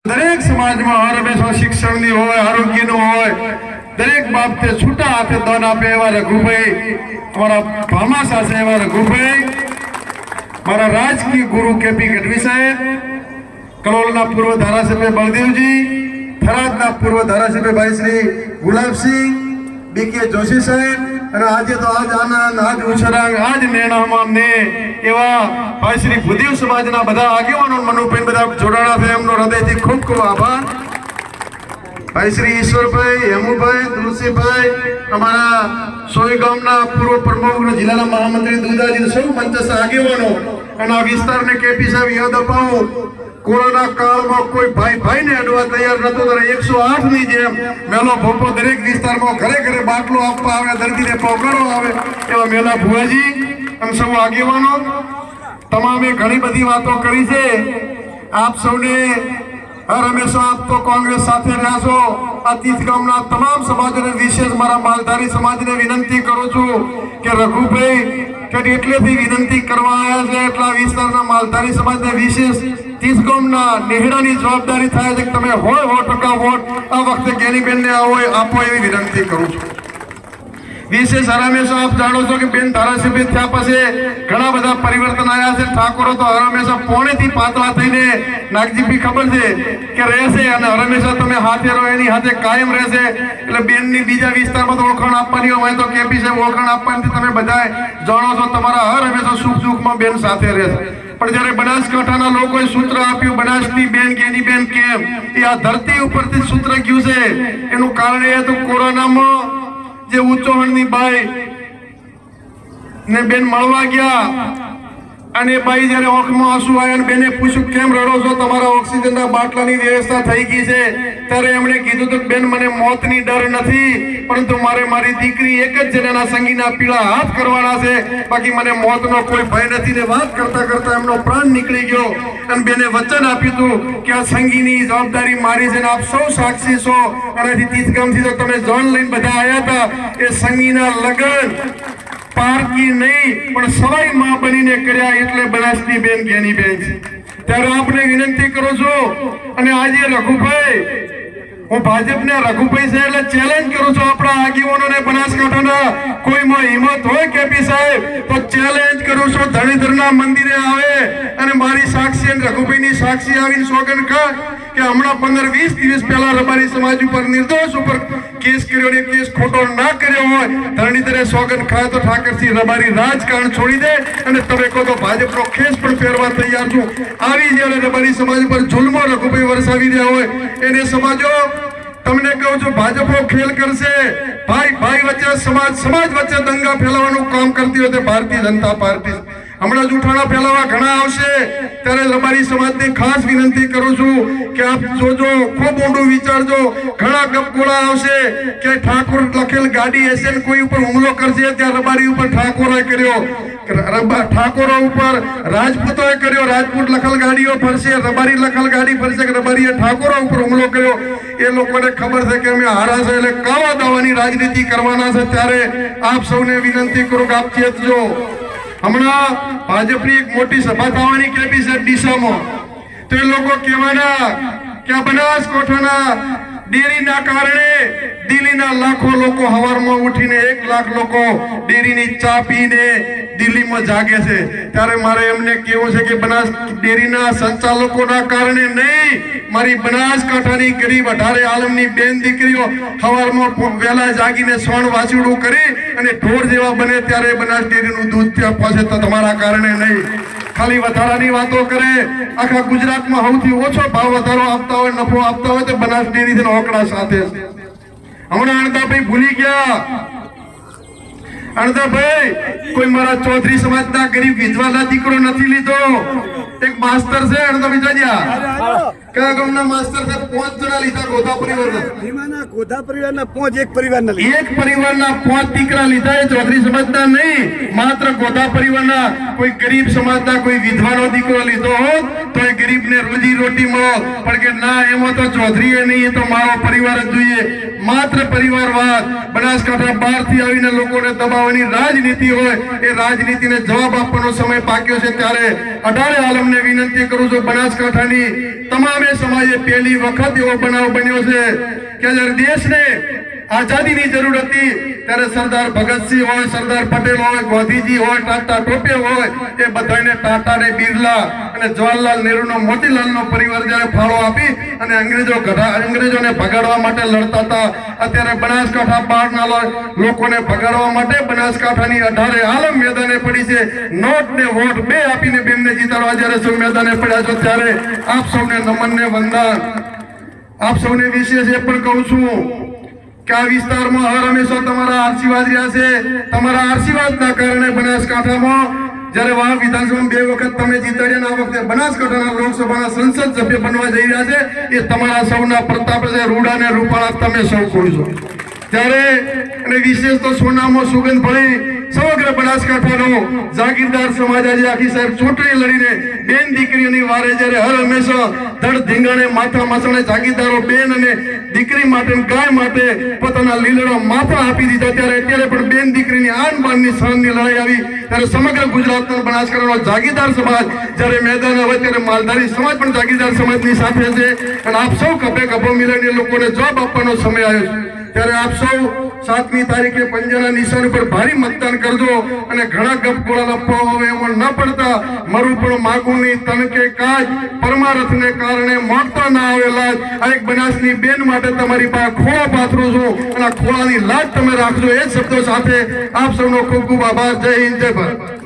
દરેક સમાજમાં હર હંમેશા શિક્ષણની હોય, આરોગ્યનું હોય, દરેક બાબતે છૂટા હાથે દાન આપે એવા રઘુભાઈ, અમારા ભામાસા છે એવા રઘુભાઈ, મારા રાજકીય ગુરુ કેપી ગઢવી સાહેબ, કલોલના પૂર્વ ધારાસભ્ય બળદેવજી, થરાદના પૂર્વ ધારાસભ્ય ભાઈ શ્રી ગુલાબસિંહ, બીકે જોશી સાહેબ, અને આજે તો આજ આનંદ, આજ ઉછરાંગ, આજ નેણામાં ને એવા ભાઈ શ્રી ભૂદેવ સમાજના બધા આગેવાનો મનુભાઈ બધા જોડાણા છે, એમનો હૃદયથી ખૂબ ખૂબ આભાર. ભાઈ શ્રી ઈશ્વરભાઈ, હેમુભાઈ, તુલસીભાઈ, અમારા સોય ગામના પૂર્વ પ્રમુખ, જિલ્લાના મહામંત્રી દુધાજી, સૌ મંચસ્થ આગેવાનો અને આ વિસ્તારને કેપી સાહેબ યાદ અપાવું. કોરોના કાળમાં કોઈ ભાઈ ભાઈને અડવા તૈયાર નતો, ત્યારે 108 ની જેમ મેલો ભોપો દરેક વિસ્તારમાં ઘરે ઘરે બાટલો આપવા આવે, દર્દીને પહોંચાડવા આવે એવા મેલા ભુવાજી અને સૌ આગેવાનો તમામે ઘણી બધી વાતો કરી છે. આપ સૌને હર હંમેશા આપ તો કોંગ્રેસ સાથે રહ્યા છો. આ તીર્થ ગામના તમામ સમાજોને, વિશેષ મારા માલધારી સમાજને વિનંતી કરું છું કે રઘુભાઈ એટલેથી વિનંતી કરવા આવ્યા છે, એટલા વિસ્તારના માલધારી સમાજને વિશેષ તીર્થ ગામના નેહડાની જવાબદારી થાય છે કે તમે હોય 100% વોટ આ વખતે જ્ઞાનીબેનને આપો એવી વિનંતી કરું છું. વિશેષ હંમેશા આપ જાણો છો કે બેન ધારાસભ્ય થયા પછી ઘણા બધા પરિવર્તન આવ્યા છે. ઠાકોરો તો હંમેશા પોણેથી પાતળા થઈને નાગજીભી ખબર છે કે રહેશે, અને હંમેશા તમે હાથે રહો એની હાથે કાયમ રહેશે. એટલે બેનની બીજા વિસ્તારમાં તો ઓળખાણ આપવાની હોય તો કેપી સાહેબ ઓળખાણ આપવાની તમે બધા જાણો છો. તમારા હંમેશા સુખ દુઃખમાં બેન સાથે રહેશે. પણ જયારે બનાસકાંઠાના લોકોએ સૂત્ર આપ્યું બનાસની બેન કેની બેન કેમ, એ આ ધરતી ઉપરથી સૂત્ર ગયું છે. એનું કારણ એ હતું કોરોનામાં જે ઉચ્ચોહણની બાઈ ને બેન મળવા ગયા, અને બાઈ જયારે આંખમાં આંસુ આવ્યા અને બેને પૂછ્યું કેમ રડો છો, તમારા ઓક્સિજનના બાટલાની વ્યવસ્થા થઈ ગઈ છે. ત્યારે એમણે કીધું કે બેન મને મોતની ડર નથી, પરંતુ મારે મારી દીકરી એક જ જણાના સંગીના પીળા હાથ કરવાના છે, બાકી મને મોતનો કોઈ ભય નથી. ને વાત કરતા કરતા એમનો પ્રાણ નીકળી ગયો અને બેને વચન આપ્યું હતું કે આ સંગીની જવાબદારી મારી છે ને આપ સૌ સાક્ષી છો. અને તીર્થગામથી તો તમે જાન લઈને બધા આવ્યા હતા. એ સંગીના લગ્ન પારકી નહીં પણ સવાઈ માં બનીને કર્યા, એટલે બનાસની બેન જ્ઞાની બેન છે. ત્યારે આપણે વિનંતી કરું છું, અને આજે રઘુભાઈ, હું ભાજપને રઘુભાઈ છે એટલે ચેલેન્જ કરું છું આપણા આગેવાનોને, બનાસકાંઠાના કોઈમાં હિંમત હોય કેપી સાહેબ તો ચેલેન્જ કરું છું, ધણીધરના મંદિરે આવે અને મારી સાક્ષી અને રઘુભાઈની સાક્ષી આવીને સોગંદ ખાય કે હમણાં 15-20 દિવસ પહેલા રબારી સમાજ ઉપર નિર્દોષ ઉપર કેસ કર્યો, ને કેસ ખોટો ના કર્યો હોય, ધરણીધરે સોગંદ ખાય તો ઠાકરસિંહ રબારી રાજકારણ છોડી દે અને તમે કહો તો ભાજપનો ખેસ પણ પહેરવા તૈયાર છું. આવી જયારે રબારી સમાજ ઉપર જુલ્મો રઘુભાઈ વરસાવી રહ્યા હોય, એને સમાજો તમને કહું છું ભાજપો ખેલ કરશે. ભાઈ ભાઈ વચ્ચે, સમાજ વચ્ચે દંગા ફેલાવવાનું કામ કરતી હોય ભારતીય જનતા પાર્ટી. હમણાં જૂઠાણા ફેલાવા ઘણા આવશે, ત્યારે રબારી સમાજને ખાસ વિનંતી કરું છું કે આપ જોજો, ખૂબ ઊંડું વિચારજો. ઘણા ગપગોળા આવશે કે ઠાકોર લખેલ ગાડી હશે ને કોઈ ઉપર હુમલો કરશે, ત્યાં રબારી ઉપર ઠાકોરોએ કર્યો, ઠાકોરો ઉપર રાજપૂતોએ કર્યો, રાજપૂત લખેલ ગાડીઓ ફરશે, રબારી લખેલ ગાડી ફરશે કે રબારીએ ઠાકોરો ઉપર હુમલો કર્યો. એ લોકોને ખબર છે કે અમે હારા છે એટલે કાવા દાવાની રાજનીતિ કરવાના છે. ત્યારે આપ સૌને વિનંતી કરું કે આપ ચેતજો. હમણાં ભાજપની એક મોટી સભા થવાની કેપી છે ડીસામાં, તો એ લોકો કહેવાના કે આ બનાસકાંઠાના ડેરીના કારણે દિલ્હીના લાખો લોકો હવારમાં ઉઠીને 1 લાખ લોકો ડેરીની ચા પીને દિલ્હીમાં જાગે છે. ત્યારે મારે એમને કહેવું છે કે બનાસ ડેરીના સંચાલકોના કારણે નહીં, મારી બનાસકાંઠાની ગરીબ 18 આલમની બેન દીકરીઓ હવારમાં વહેલા જાગીને સોણ વાછડું કરી અને ઢોર જેવા બને ત્યારે બનાસ ડેરીનું દૂધ ત્યાં પહોંચે તો તમારા કારણે નહીં. ખાલી વધારાની વાતો કરે. આખા ગુજરાતમાં સૌથી ઓછો ભાવ વધારો આપતા હોય, નફો આપતા હોય તો બનાસ ડેરી થી ઓકડા સાથે. હમણાં અણદાભાઈ ભૂલી ગયા. અણદાભાઈ કોઈ મારા ચૌધરી સમાજના ગરીબ વિધવાના દીકરો નથી લીધો. એક માસ્ટર છે અણદાભાઈ જાજ્યા, કયા ગામના માસ્ટર છે? 5 જણા લીધા ગોધા પરિવારના. ગોધા પરિવારના 5 એક પરિવારના એક પરિવારના 5 દીકરા લીધા. એ ચૌધરી સમાજના નહીં, માત્ર ગોધા પરિવારના કોઈ ગરીબ સમાજના કોઈ વિધવાનો દીકરો લીધો હોત તો એ ગરીબને રોજી રોટી મળો. પણ કે ના, એમાં તો ચૌધરીએ નહીં, એ તો મારો પરિવાર જ જોઈએ. માત્ર પરિવારવાદ, બનાસકાંઠા બહારથી આવીને લોકોને દબાવવાની રાજનીતિ હોય, એ રાજનીતિને જવાબ આપવાનો સમય પાક્યો છે. ત્યારે 18 આલમને વિનંતી કરું છું, બનાસકાંઠાની તમામે સમાજે પહેલી વખત એવો બનાવ બન્યો છે કે જ્યારે દેશને આઝાદીની જરૂર હતી ત્યારે સરદાર ભગતસિંહ હોય, સરદાર પટેલ હોય, ગાંધીજી હોય, ટાટા ટોપે હોય, એ બધાને ટાટા ને બિરલા અને જવાહરલાલ નહેરુનો મોતીલાલનો પરિવાર જ્યારે ફાળો આપી અને અંગ્રેજોને ભગાડવા માટે લડતા હતા. અત્યારે બનાસકાંઠા બહારના લોકોને ભગાડવા માટે બનાસકાંઠાની 18 આલમ મેદાને પડી છે. નોટ ને વોટ બે આપીને બેનને જીતાડવા જ્યારે સૌ મેદાને પડ્યા છો ત્યારે આપ સૌને નમન ને વંદન. આપ સૌને વિશેષ એ પણ કહું છું કે આ વિસ્તારમાં હર હંમેશા તમારા આશીર્વાદ રહ્યા છે. તમારા આશીર્વાદના કારણે બનાસકાંઠામાં જ્યારે વાવ વિધાનસભામાં 2 વખત તમે જીતાડ્યા, આ વખતે બનાસકાંઠાના લોકસભાના સંસદ સભ્ય બનવા જઈ રહ્યા છે, એ તમારા સૌના પ્રતાપ છે. રૂડા ને રૂપાળા તમે સૌ કોઈ છો ત્યારે અને વિશેષ તો સોનામાં સુગંધ ભળી સમગ્ર બનાસકાંઠાનો જાગીરદાર સમાજ આજે આખી સાહેબ ચૂંટણી લડીને બેન દીકરીઓની વારે જ્યારે હર હંમેશા ધડ ધીંગાણે માથા મસણે જાગીરદારો બેન અને દીકરી માટે ગાય માટે પોતાના લીલડો માથા આપી દીધા ત્યારે અત્યારે પણ બેન દીકરીની આન બાનની સહનની લડાઈ આવી ત્યારે સમગ્ર ગુજરાતનો બનાસકાંઠાનો જાગીરદાર સમાજ જ્યારે મેદાન આવે ત્યારે માલધારી સમાજ પણ જાગીરદાર સમાજની સાથે છે. અને આપ સૌ કભે કભો મિલન એ લોકોને જવાબ આપવાનો સમય આવ્યો છે ત્યારે આપ સૌ 7મી તારીખે પંજાના નિશાન ઉપર ભારે મતદાન કરજો અને ઘણા ગપગોળા લપવા હવે એમાં ન પડતા મારું પણ માગુની તનકે કાજ પરમારથને કારણે મોકતા ના આવેલા આ એક બનાસની બેન માટે તમારી પાસે ખોળા પાથરું છું અને આ ખોળાની લાજ તમે રાખજો. એ શબ્દો સાથે આપ સૌનો ખૂબ ખૂબ આભાર. જય હિન્દ, જય ભારત.